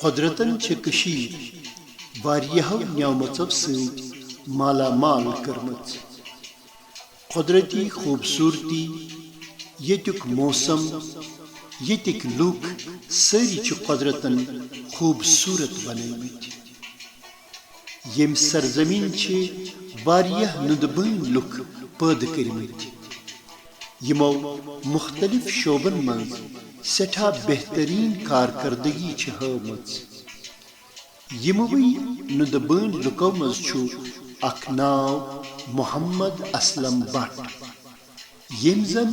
قدرتن چھ کشیر واریہو نعمتو سۭتۍ مالا مال کٔرمٕژ. قدرتی خوبصورتی، ییٚتیُک موسم، ییٚتِکۍ لُکھ سٲری چھِ قدرتن خوبصورت بنٲومٕتۍ. ییٚمہِ سرزمین چھِ واریاہ نُندبٲنۍ لُکھ پٲدٕ کٔرمٕتۍ یِمو مختلف شعبن منٛز سٮ۪ٹھاہ بہتریٖن کارکردگی چھِ ہٲومٕژ. یِموٕے نُندبٲنۍ لُکو منٛز چھُ اکھ ناو محمد اسلم بٹ ییٚمۍ زن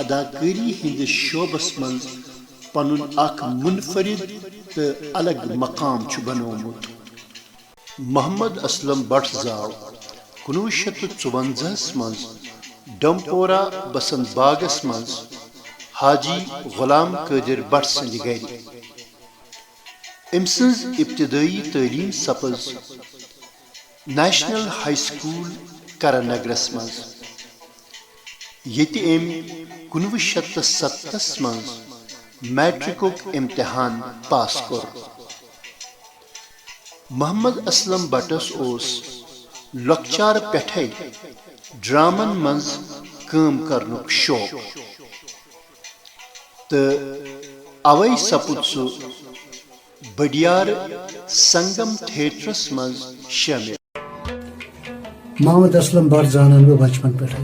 اداکٲری ہٕنٛدِس شعبس منٛز پنُن اکھ منفرد تہٕ الگ مقام چھُ بنوومُت. محمد اسلم بٹ زاو 1954 منٛز ڈمپورہ بسنت باغس منٛز حاجی غلام قٲدر بٹ سٕنٛدِ گرِ. أمۍ سٕنٛز ابتدٲئی تعلیٖم سپٕز نیشنل ہائی سکوٗل کرنگرس منٛز ییٚتہِ أمۍ 1970 منٛز میٹرکُک امتحان پاس کوٚر. محمد اسلم بٹس اوس لۄکچارٕ پٮ۪ٹھے ڈرامن منٛز کٲم کرنُک شوق تہٕ اوے سپُد سُہ بڈیار سنگم تھیٹرس منٛز شٲمِل. محمد اسلم بٹ زانان بہٕ بچپن پٮ۪ٹھے.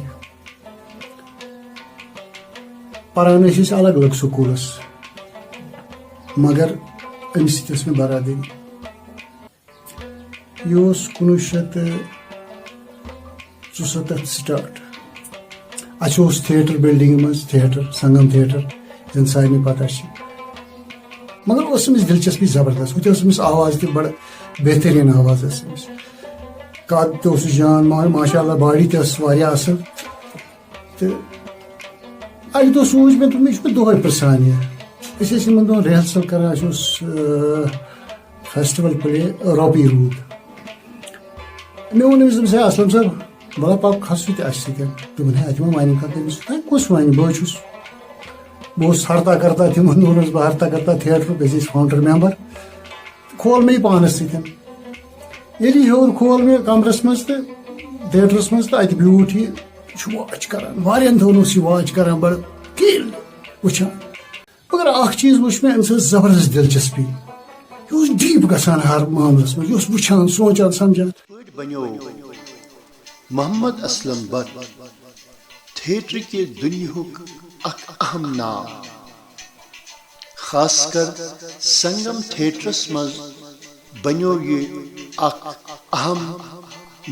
پران ٲسۍ أسۍ الگ الگ سکوٗلس مگر أمِس سۭتۍ ٲس مےٚ برادری. یہِ اوس 1974 سٹارٹ. اَسہِ اوس تھیٹر بِلڈِنٛگہِ منٛز تھیٹر سنگم تھیٹر زن سارنٕے پتہ چھِ. مگر اوس أمِس دلچسپی زبردست. ہُتہِ ٲس أمِس آواز تہِ بڑٕ بہتریٖن آواز ٲس أمِس. قد تہِ اوسُس جان ماشاء اللہ باڈی تہِ ٲس واریاہ اصل. تہٕ اکہِ دۄہ سوٗنٛچ مےٚ دوٚپ مےٚ چھُ مےٚ دۄہے پرژھان یہِ. أسۍ ٲسۍ یِمن دۄہن رِہرسل کران. اَسہِ اوس فیسٹول پلے رۄبی روٗد. مےٚ ووٚن أمِس دوٚپمَس ہے اسلم صٲب بلا پاک کھسو تہِ اَسہِ سۭتۍ. دوٚپُن ہے اَتہِ ما وَنہِ کانٛہہ. تٔمِس ہے کُس وَنہِ بہٕ چھُس. بہٕ اوسُس ہرتا کرتا تِمن دۄہن اوسُس بہٕ ہرتا کرتا تھیٹرُک. أسۍ ٲسۍ فاوُنڈر ممبر. کھول مےٚ یہِ پانس سۭتۍ. ییٚلہِ یہِ ہیوٚر کھول مےٚ کمرس منٛز تہٕ تھیٹرس منٛز تہٕ اَتہِ بیوٗٹھ یہِ چھُ واچ کران. واریاہن دۄہن اوس یہِ واچ کران بڑٕ کیل وٕچھان. مگر اکھ چیٖز وٕچھ مےٚ أمِس ٲس زبردست دلچسپی. یہِ اوس ڈیٖپ گژھان ہر معاملس منٛز. یہِ اوس وٕچھان سونٛچان سمجھان. بنیو محمد اسلم بٹ تھیٹر کے دنیاہُک اکھ اہم ناو. خاص کر سنگم تھیٹرس منٛز بنیو یہِ اکھ اہم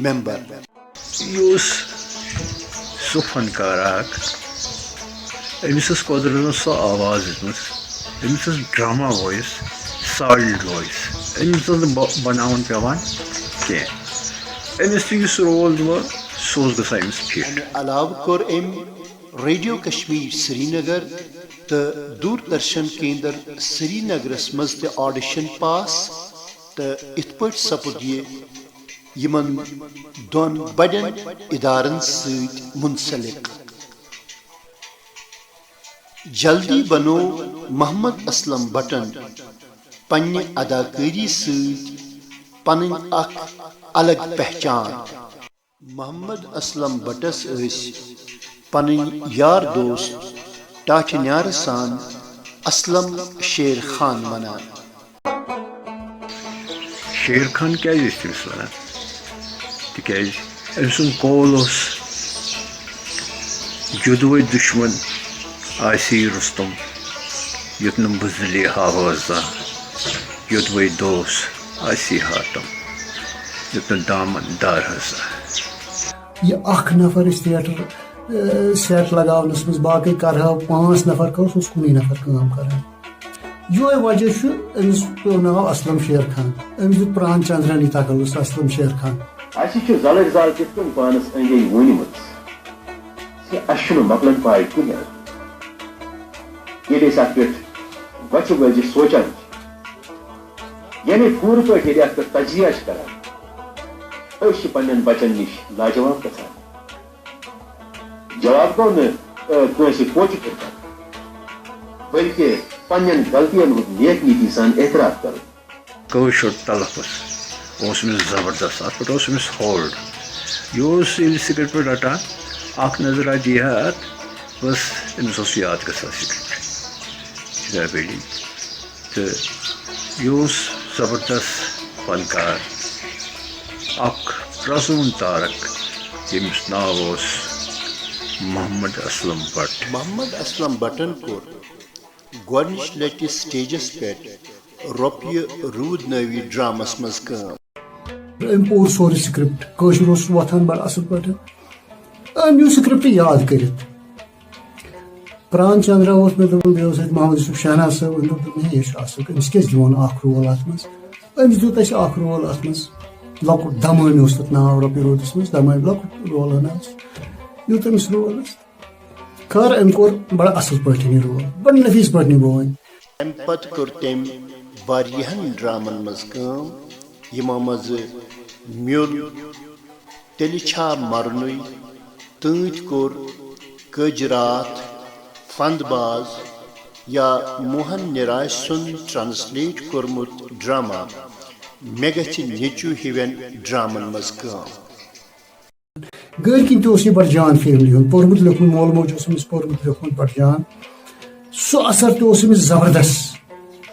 ممبر. یہِ اوس سُہ فنکار اکھ. أمِس ٲس قۄدرتن سۄ آواز دِژمٕژ. أمِس ٲس ڈراما وایِس سالڈ وایِس. أمِس ٲس نہٕ بناوُن پیٚوان کینٛہہ. أمِس تہِ یُس رول دِوان سُہ اوس گژھان أمِس فِٹ. امہِ علاوٕ کوٚر أمۍ ریڈیو کشمیٖر سرینگر تہٕ دوٗردرشن کیندر سرینگرس منٛز تہِ آڈِشن پاس تہٕ یِتھ پٲٹھۍ سپُد یہِ یِمن دۄن بڑٮ۪ن ادارن سۭتۍ منسلک. جلدی بنوو محمد اسلم بٹن پننہِ اداکٲری سۭتۍ پنٕنۍ اکھ الگ پہچان. محمد اسلم بٹس ٲسۍ پنٕنۍ یار دوست ٹاٹھہِ نیارٕ سان اسلم شیر خان ونان. شیر خان کیٛازِ ٲسۍ تٔمِس ونان؟ تِکیٛازِ أمۍ سُنٛد قول اوس جدوے دُشمن آسی رُستُم یُتھ نہٕ بُزدِلی ہاوٲژ زانٛہہ. یودوے دوس آسی ہاتم یُتھ نہٕ دامن دار حظ. یہِ اکھ نفر ٲسۍ تھیٹر سیٹ لگاونس منٛز. باقٕے کرہاو 5 نفر کَرو سُہ اوس کُنُے نفر کٲم کران. یِہوے وجہ چھُ أمِس پیوٚو ناو اسلم شیر خان. أمِس دیُت پران چندرانی تقلُص اسلم شیر خان. اَسہِ چھُ زلٕر زال کِتھ کٔنۍ پانس أنٛدۍ أنٛدۍ ووٗنمٕژ اَسہِ چھُنہٕ مۄکلن پاے کُنہِ. ییٚلہِ أسۍ اتھ پٮ۪ٹھ وَژھِ وٲلۍ سونٛچان چھِ یعنی پوٗرٕ پٲٹھۍ ییٚلہِ اتھ پٮ۪ٹھ تجزیہ چھِ کران أسۍ چھِ پننٮ۪ن بچن نِش لاجواب گژھان. جواب گوٚو نہٕ کٲنٛسہِ پوچہِ پھِرکن بٔلکہِ پننٮ۪ن غلطین ہُنٛد نیک نیتی سان اعتراف کرُن. کٲشُر تلفظ اوس أمِس زبردست اَتھ پٮ۪ٹھ اوس أمِس ہولڈ یہِ اوس ییٚلہِ سِکرِپٹ رَٹان اَکھ نظرا دِیہِ ہا اَتھ بس أمِس اوس یاد گژھان سِکرِپٹ یِتھَے پٲٹھی تہٕ یہِ اوس زبردست فنکار اَکھ پرٛزوُن تارک ییٚمِس ناو اوس محمد اسلم بٹ. محمد اسلم بٹن کوٚر گۄڈنِچ لٹہِ سٹیجس پٮ۪ٹھ رۄپیہِ روٗد نٲوی ڈرامس منٛز کٲم. أمۍ پوٚر سورُے سِکرِپٹ کٲشُر اوس وۄتھان بڑٕ اَصٕل پٲٹھۍ أمۍ نیوٗ سِکرِپٹ یاد کٔرِتھ. پران چندرا اوس مےٚ دوٚپمُت بیٚیہِ اوس اَتہِ محمد یوٗسف شہناز صٲب أمۍ دوٚپ ہے یہِ چھُ اَصٕل أمِس کیٛازِ دِوان اکھ رول اَتھ منٛز. أمِس دیُت اَسہِ اکھ رول اَتھ منٛز لۄکُٹ دمٲنۍ اوس تَتھ ناو رۄپیہِ روٗدَس منٛز دمٲنۍ لۄکُٹ رول ہنا اوس دیُت أمِس رول حظ خٲر أمۍ کوٚر بڑٕ اَصٕل پٲٹھۍ یہِ رول بڑٕ نفیٖس پٲٹھۍ نِبوو أمۍ. اَمہِ پتہٕ کوٚر تٔمۍ واریاہن ڈرامن منٛز کٲم یِمو منٛزٕ میوٚل تیٚلہِ چھا مرنُے تۭتۍ کوٚر کٔج راتھ فند باز یا موہن نِراج سُنٛد ٹرانسلیٹ کوٚرمُت ڈراما مےٚ گژھِ نیٚچوٗ ہِوٮ۪ن ڈرامن منٛز کٲم. گرِ کِنۍ تہِ اوس یہِ بڑٕ جان فیملی ہُنٛد پوٚرمُت لیوٗکھمُت مول موج اوس أمِس پوٚرمُت لیوٗکھمُت بڑٕ جان سُہ اثر تہِ اوس أمِس زبردست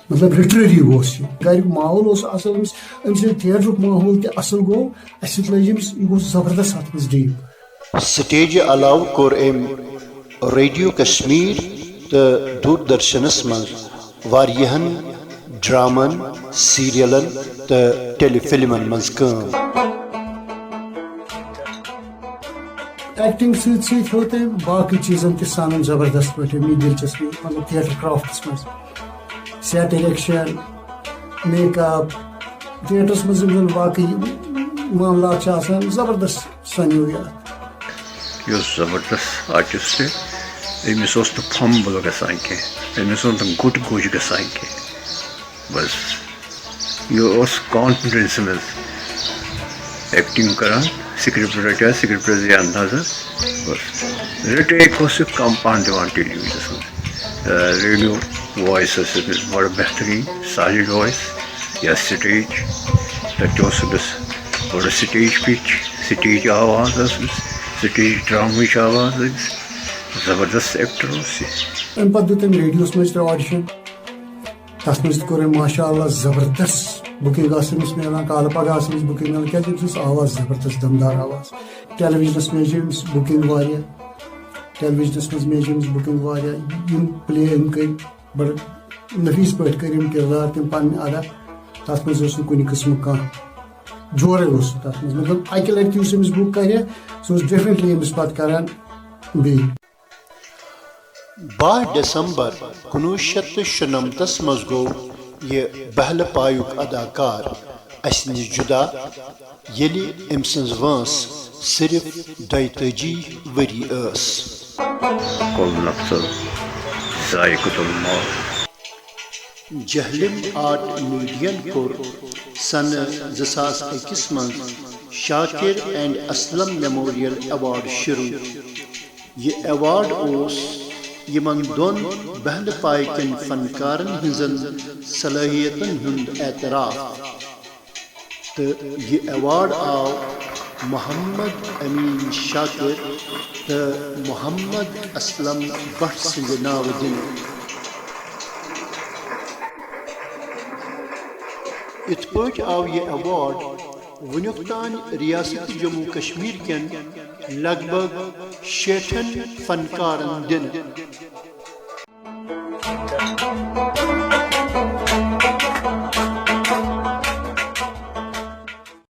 مطلب لِٹرٔری اوس یہِ گریُک ماحول اوس اَصٕل أمِس ییٚلہِ تھیٹرُک ماحول تہِ اَصٕل گوٚو اَسہِ سۭتۍ لٔج أمِس یہِ گوٚو زبردست اَتھ منٛز ڈیٖپ. سٹیجہِ علاوٕ کوٚر أمۍ ریڈیو کشمیٖر تہٕ دوٗردرشنس منٛز واریاہن ڈرامن سیٖریلن تہٕ ٹیلی فِلمن منٛز کٲم. ایکٹنگ سۭتۍ سۭتۍ ہیوٚو تٔمۍ باقٕے چیٖزن تہِ سانن زبردست پٲٹھۍ أمۍ دِلچسپی مطلب تھیٹر کرافٹس منٛز سیٹ اِریکشن میک اپ تھیٹرس منٛز یِم زن باقٕے معاملات چھِ آسان زبردست سنیو یہِ یہِ اوس زبردست آرٹِسٹ أمِس اوس نہٕ فمبل گژھان کینٛہہ أمِس اوس نہٕ گُٹ گوج گژھان کینٛہہ بس یہِ اوس کانفِڈنس منٛز ایکٹنگ کران سِکرِپٹ رٹیا سِکرِپٹس دِیا نظر بس رِٹیک اوس یہِ کم پہن دِوان ٹیلی وِجنس منٛز ریڈیو وایس ٲس أمِس بڑٕ بہتریٖن سالِڈ وایس یا سٹیج تَتہِ تہِ اوس أمِس بڑٕ سٹیج پِچ سٹیج آواز ٲس أمِس سٹیج ڈرامٕچ آواز أمِس زبردست ایکٹر اوس یہِ. اَمہِ پتہٕ دیُت أمۍ ریڈیوس منٛز تہِ آڈِشن تتھ منٛز تہِ کوٚر أمۍ ماشاء اللہ زبردست بُکِنگ ٲس أمِس میلان کالہٕ پگہہ ٲس أمِس بُکِنگ میلان کیازِ أمِس ٲس آواز زبردست دمدار آواز. ٹیلی وِجنس میجے أمِس بُکِنگ واریاہ ٹیلی وِجنس منٛز میجے أمِس بُکِنگ واریاہ یِم پلے أمۍ کٔرۍ بڑٕ نفیٖس پٲٹھۍ کٔرۍ أمۍ کِردار تِم پنٕنۍ ادا تتھ منٛز اوس نہٕ کُنہِ قٕسمُک کانٛہہ جورے اوس سُہ تتھ منٛز مطلب اکہِ لٹہِ یُس أمِس بُک کرِ سُہ اوس ڈیفنِٹلی أمِس پتہٕ کران بیٚیہِ. 12 ڈسمبر 1996 منٛز گوٚو یہِ بہلہٕ پایُک اداکار اسہِ نِش جُدا ییٚلہِ أمۍ سٕنٛز وٲنٛس صرف 42 ؤری ٲس. کُل نفسل ذائقة الموت. جہلم آرٹ میڈین کوٚر سنہٕ 2001 منٛز شاکر اینڈ اسلم میموریل ایوارڈ شروٗع. یہِ ایوارڈ اوس یِمن دۄن بہلہٕ پایہِ کٮ۪ن فنکارن ہٕنٛزن صلٲحیتن ہُنٛد اعتراف تہٕ یہِ ایوارڈ آو محمد امین شاکر تہٕ محمد اسلم بٹ سٕنٛدِ ناوٕ دِنہٕ. یِتھ پٲٹھۍ آو یہِ ایوارڈ وُنیُک تانۍ ریاست جموں کشمیر کٮ۪ن لگ بگ 60 فنکارن دِنہٕ.